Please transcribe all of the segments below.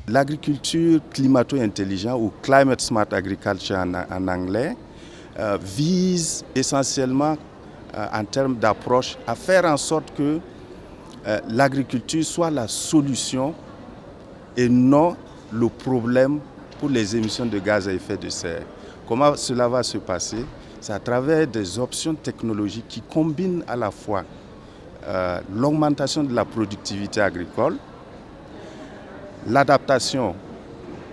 L'agriculture climato-intelligente ou Climate Smart Agriculture en anglais vise essentiellement en termes d'approche à faire en sorte que l'agriculture soit la solution et non le problème pour les émissions de gaz à effet de serre. Comment cela va se passer? C'est à travers des options technologiques qui combinent à la fois l'augmentation de la productivité agricole, l'adaptation,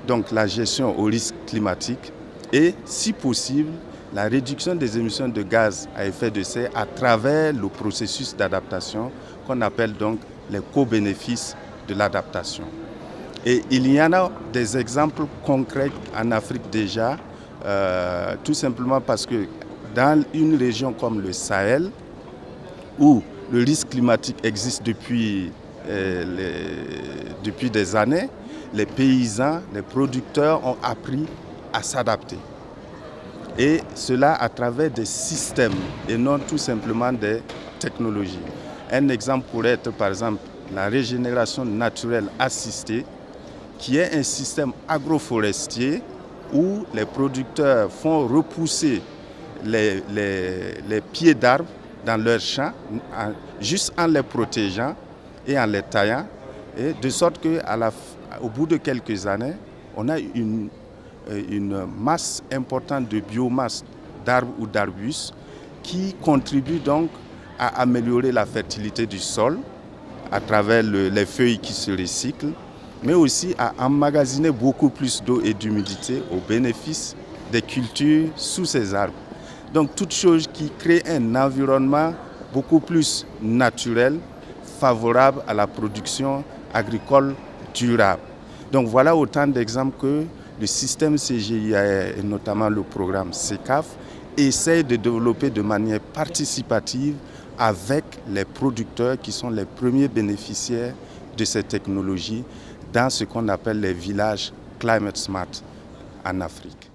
donc la gestion aux risques climatiques et, si possible, la réduction des émissions de gaz à effet de serre à travers le processus d'adaptation qu'on appelle donc les co-bénéfices de l'adaptation. Et il y en a des exemples concrets en Afrique déjà, tout simplement parce que dans une région comme le Sahel, où le risque climatique existe depuis des années, les paysans, les producteurs ont appris à s'adapter. Et cela à travers des systèmes et non tout simplement des technologies. Un exemple pourrait être par exemple la régénération naturelle assistée, qui est un système agroforestier où les producteurs font repousser les pieds d'arbres dans leurs champs, juste en les protégeant et en les taillant, et de sorte qu'au bout de quelques années, on a une masse importante de biomasse d'arbres ou d'arbustes qui contribue donc à améliorer la fertilité du sol à travers les feuilles qui se recyclent, mais aussi à emmagasiner beaucoup plus d'eau et d'humidité au bénéfice des cultures sous ces arbres. Donc, toute chose qui crée un environnement beaucoup plus naturel, favorable à la production agricole durable. Donc, voilà autant d'exemples que le système CGIAR et notamment le programme SECAF essaie de développer de manière participative avec les producteurs qui sont les premiers bénéficiaires de ces technologies dans ce qu'on appelle les villages Climate Smart en Afrique.